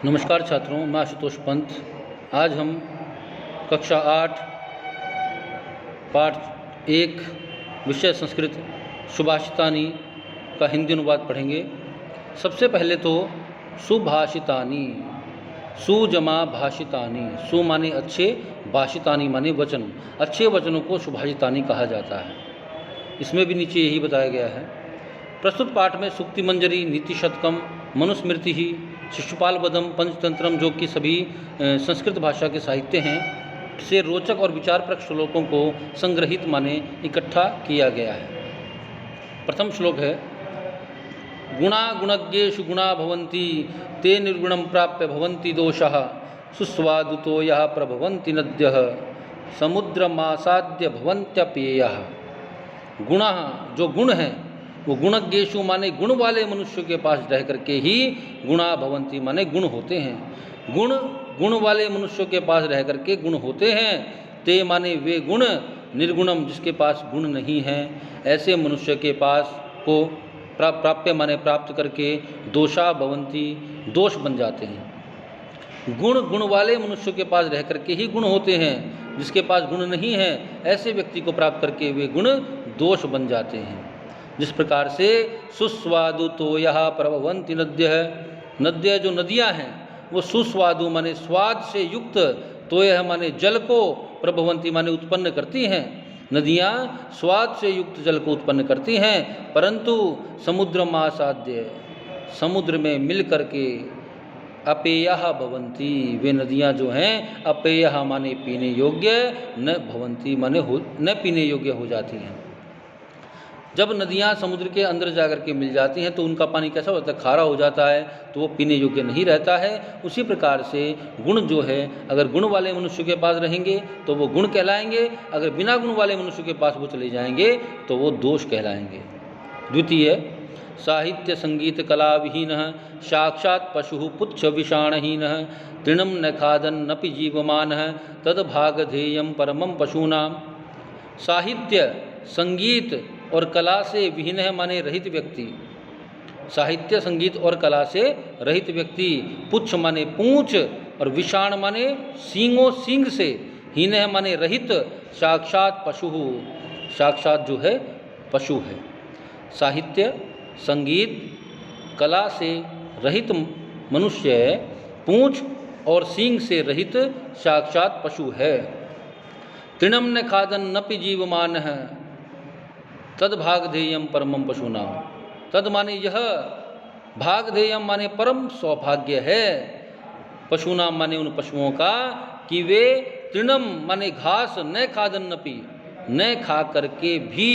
नमस्कार छात्रों, मैं आशुतोष पंत। आज हम कक्षा 8 पाठ 1 विषय संस्कृत सुभाषितानी का हिंदी अनुवाद पढ़ेंगे। सबसे पहले तो सुभाषितानी, सु जमा भाषितानी, सु माने अच्छे, भाषितानी माने वचन। अच्छे वचनों को सुभाषितानी कहा जाता है। इसमें भी नीचे यही बताया गया है। प्रस्तुत पाठ में सूक्ति मंजरी, नीति शतकम, मनुस्मृति ही, शिशुपाल वधम, पंचतंत्रम, जो कि सभी संस्कृत भाषा के साहित्य हैं, से रोचक और विचारप्रक श्लोकों को संग्रहित माने इकट्ठा किया गया है। प्रथम श्लोक है, गुणा गुणज्ञेषु गुणा भवन्ति, ते निर्गुणं प्राप्य भवन्ति दोषः, सुस्वादुतो यः प्रभवन्ति नद्यः, समुद्रमासाद्य भवन्त्यप्ययः। गुणा, जो गुण हैं, वो गुणज्ञेषु माने गुण वाले मनुष्य के पास रह करके ही गुणा भवन्ति माने गुण होते हैं। गुण वाले मनुष्यों के पास रह करके गुण होते हैं। ते माने वे गुण, निर्गुणम जिसके पास गुण नहीं हैं, ऐसे मनुष्य के पास को प्राप्य माने प्राप्त करके, दोषा भवन्ति दोष बन जाते हैं। गुण वाले मनुष्य के पास रह करके ही गुण होते हैं, जिसके पास गुण नहीं है ऐसे व्यक्ति को प्राप्त करके वे गुण दोष बन जाते हैं। जिस प्रकार से सुस्वादु तो यह प्रभवंती नद्य है, नद्य जो नदियाँ हैं वो सुस्वादु माने स्वाद से युक्त, तो यह माने जल को, प्रभवंती माने उत्पन्न करती हैं। नदियाँ स्वाद से युक्त जल को उत्पन्न करती हैं, परंतु समुद्र मासाद्य, समुद्र में मिल करके अपेयः भवन्ति, वे नदियाँ जो हैं अपेयः माने पीने योग्य, न भवन्ति माने न पीने योग्य हो जाती हैं। जब नदियाँ समुद्र के अंदर जाकर के मिल जाती हैं तो उनका पानी कैसा होता है, खारा हो जाता है, तो वो पीने योग्य नहीं रहता है। उसी प्रकार से गुण जो है, अगर गुण वाले मनुष्य के पास रहेंगे तो वो गुण कहलाएंगे, अगर बिना गुण वाले मनुष्य के पास वो चले जाएंगे तो वो दोष कहलाएंगे। द्वितीय, साहित्य संगीत कला विहीन, साक्षात् पशु पुच्छ विषाणहीन, तृणम न खादन नपि जीवमान, तद भागधेयम परमम पशूनाम। साहित्य, संगीत और कला से विहीन है माने रहित व्यक्ति, साहित्य संगीत और कला से रहित व्यक्ति, पुच्छ माने पूंछ और विषाण माने सींगों सींग से, हीन है माने रहित, साक्षात पशु, साक्षात जो है पशु है। साहित्य संगीत कला से रहित मनुष्य पूंछ और सींग से रहित साक्षात पशु है। तृणम न खादन नपि जीवमान है, तद भागधेयम परमम पशूनाम। तद माने यह, भागधेयम माने परम सौभाग्य है, पशूनाम माने उन पशुओं का, कि वे तृणम माने घास, न खादन नपि, न खा करके भी,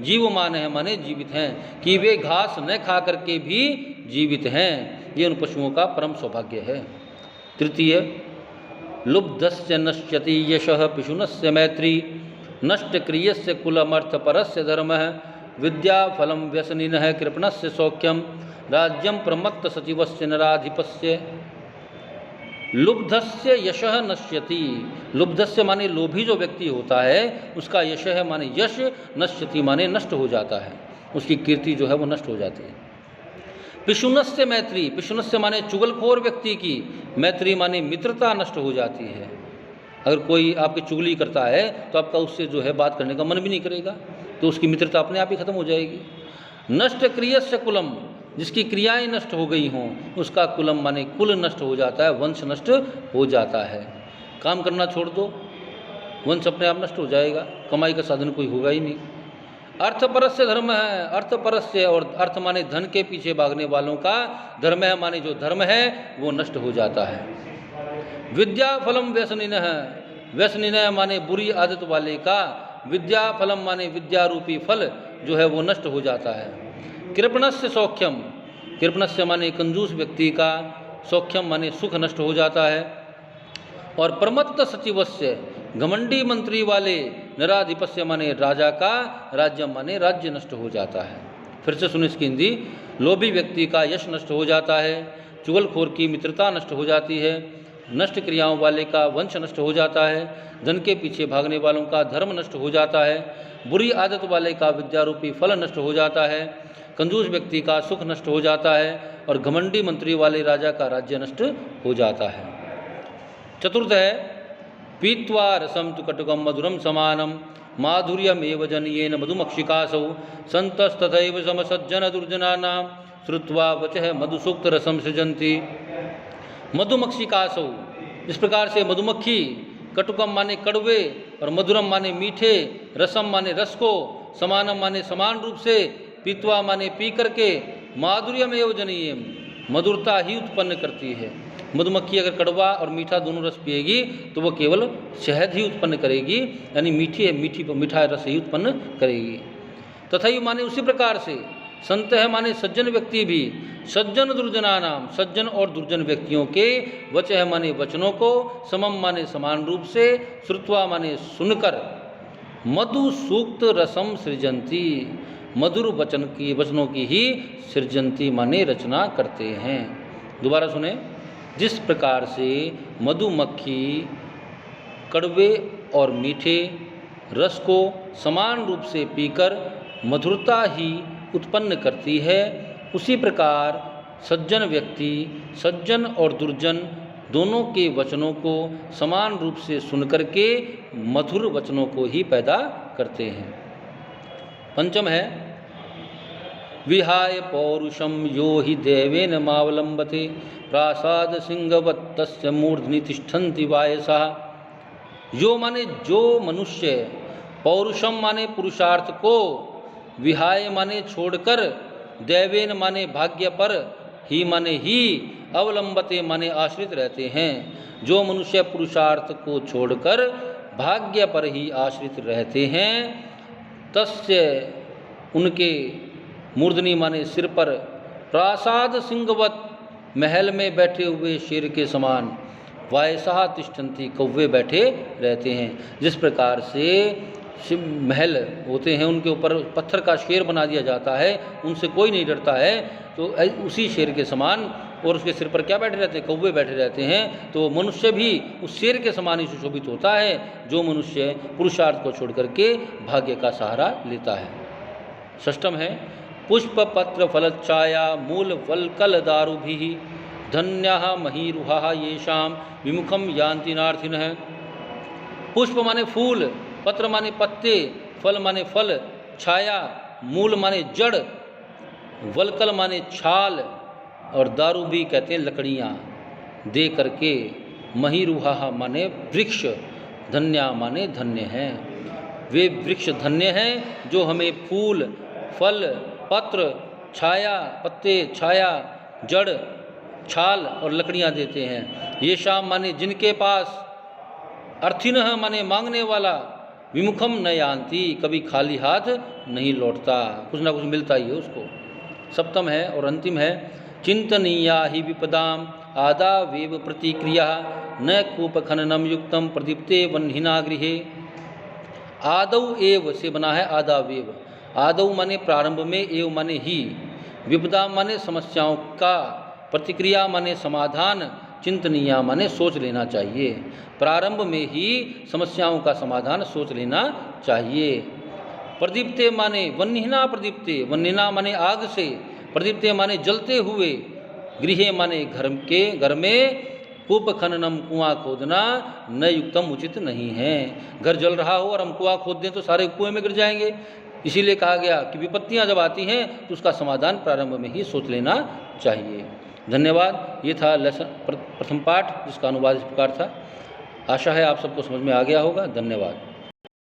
जीवमान है माने जीवित हैं, कि वे घास न खा करके भी जीवित हैं, ये उन पशुओं का परम सौभाग्य है। तृतीय, लुब्धस्य नश्यति यशः पिशुनस्य मैत्री, नष्ट क्रियस्य कुलमर्थ परस्य धर्मः, विद्या फलम व्यसनिनः कृपणस्य सौख्यम, राज्यम प्रमत्त सचिवस्य नराधिपस्य। लुब्धस्य यशः नश्यति, लुब्धस्य माने लोभी जो व्यक्ति होता है उसका यशः माने यश, नश्यति माने नष्ट हो जाता है, उसकी कीर्ति जो है वो नष्ट हो जाती है। पिशुनस्य मैत्री, पिशुनस्य माने चुगलखोर व्यक्ति की, मैत्री माने मित्रता नष्ट हो जाती है। अगर कोई आपकी चुगली करता है तो आपका उससे जो है बात करने का मन भी नहीं करेगा, तो उसकी मित्रता अपने आप ही खत्म हो जाएगी। नष्ट क्रियस्य कुलम, जिसकी क्रियाएं नष्ट हो गई हों उसका कुलम माने कुल नष्ट हो जाता है, वंश नष्ट हो जाता है। काम करना छोड़ दो, वंश अपने आप नष्ट हो जाएगा, कमाई का साधन कोई होगा ही नहीं। अर्थपरस्य धर्म है, अर्थपरस्य और अर्थ माने धन के पीछे भागने वालों का, धर्म है माने जो धर्म है वो नष्ट हो जाता है। विद्या फलम व्यसनिन है, व्यसनिन माने बुरी आदत वाले का, विद्या फलम माने विद्या रूपी फल जो है वो नष्ट हो जाता है। कृपणस्य सौख्यम, कृपणस्य माने कंजूस व्यक्ति का, सौख्यम माने सुख नष्ट हो जाता है। और प्रमत्त सचिवस्य, घमंडी मंत्री वाले, नराधिपस्य माने राजा का, राज्य माने राज्य नष्ट हो जाता है। फिर से सुन इसकी हिंदी, लोभी व्यक्ति का यश नष्ट हो जाता है, चुगलखोर की मित्रता नष्ट हो जाती है, नष्ट क्रियाओं वाले का वंश नष्ट हो जाता है, धन के पीछे भागने वालों का धर्म नष्ट हो जाता है, बुरी आदत वाले का विद्यारूपी फल नष्ट हो जाता है, कंजूस व्यक्ति का सुख नष्ट हो जाता है, और घमंडी मंत्री वाले राजा का राज्य नष्ट हो जाता है। चतुर्थ है पीत्वा रसम तु कटुकम मधुरम समानम माधुर्यमेव जनयेन मधुमक्षिकासौ संतस्तथैव समसज्जन दुर्जनानां श्रुत्वा वचः मधुसूक्त रसम सृजन्ति। मधुमक्षिकासौ, इस प्रकार से मधुमक्खी, कटुकम माने कड़वे और मधुरम माने मीठे, रसम माने रस को, समानम माने समान रूप से, पीत्वा माने पी करके, माधुर्यमेव जनयेम, मधुरता ही उत्पन्न करती है। मधुमक्खी अगर कड़वा और मीठा दोनों रस पिएगी तो वो केवल शहद ही उत्पन्न करेगी, यानी मीठा रस ही उत्पन्न करेगी। तथा ही माने उसी प्रकार से संत है माने सज्जन व्यक्ति भी, सज्जन दुर्जना नाम, सज्जन और दुर्जन व्यक्तियों के, वच है माने वचनों को, समम माने समान रूप से, श्रुत्वा माने सुनकर, मधु सूक्त रसम सृजंती, मधुर वचनों की ही सृजंती माने रचना करते हैं। दोबारा सुने, जिस प्रकार से मधुमक्खी कड़वे और मीठे रस को समान रूप से पीकर मधुरता ही उत्पन्न करती है, उसी प्रकार सज्जन व्यक्ति सज्जन और दुर्जन दोनों के वचनों को समान रूप से सुनकर के मधुर वचनों को ही पैदा करते हैं। पंचम है विहाय पौरुषम यो हि देवेन मावलंबते प्रासाद सिंहवत् तस्य मूर्धनि तिष्ठन्ति वायसः। यो माने जो मनुष्य, पौरुषम माने पुरुषार्थ को, विहाय माने छोड़कर, दैवेन माने भाग्य पर, ही माने ही, अवलंबते माने आश्रित रहते हैं। जो मनुष्य पुरुषार्थ को छोड़कर भाग्य पर ही आश्रित रहते हैं, तस्य उनके, मूर्धनि माने सिर पर, प्रासाद सिंहवत् महल में बैठे हुए शेर के समान, वायसः तिष्ठन्ति कौवे बैठे रहते हैं। जिस प्रकार से महल होते हैं उनके ऊपर पत्थर का शेर बना दिया जाता है, उनसे कोई नहीं डरता है, तो उसी शेर के समान, और उसके सिर पर क्या बैठे रहते हैं, कौवे बैठे रहते हैं। तो मनुष्य भी उस शेर के समान ही सुशोभित होता है जो मनुष्य पुरुषार्थ को छोड़ करके भाग्य का सहारा लेता है। षष्ठम है पुष्प पत्र फलच्छाया मूल वल्कल दारुभिः धन्यः महीरुहाः येषां विमुखम यान्ति नार्थिनः। पुष्प माने फूल, पत्र माने पत्ते, फल माने फल, छाया, मूल माने जड़, वल्कल माने छाल, और दारू भी कहते हैं लकड़ियाँ दे करके, महीरुहा माने वृक्ष, धन्या माने धन्य हैं। वे वृक्ष धन्य हैं जो हमें फूल, फल, पत्र, छाया, पत्ते, छाया, जड़, छाल और लकड़ियाँ देते हैं। ये शाम माने जिनके पास, अर्थिनः माने मांगने वाला, विमुखम न यान्ति कभी खाली हाथ नहीं लौटता, कुछ ना कुछ मिलता ही है उसको। सप्तम है और अंतिम है चिंतनीया ही विपदाम आदावेव प्रतिक्रिया न कूप खननम युक्तम प्रदीप्ते वह्निना गृहे। आदौ एव से बना है आदावेव, आदौ माने प्रारंभ में, एव माने ही, विपदा माने समस्याओं का, प्रतिक्रिया माने समाधान, चिंतनीया माने सोच लेना चाहिए। प्रारंभ में ही समस्याओं का समाधान सोच लेना चाहिए। प्रदीप्ते माने वह्निना प्रदीप्ते, वह्निना माने आग से, प्रदीप्ते माने जलते हुए, गृहे माने घर में, कूप खननम कुआं खोदना न युक्तम उचित नहीं है। घर जल रहा हो और हम कुआं खोद दें तो सारे कुएं में गिर जाएंगे। इसीलिए कहा गया कि विपत्तियां जब आती हैं तो उसका समाधान प्रारंभ में ही सोच लेना चाहिए। धन्यवाद। ये था लेसन प्रथम पाठ जिसका अनुवाद इस प्रकार था। आशा है आप सबको समझ में आ गया होगा। धन्यवाद।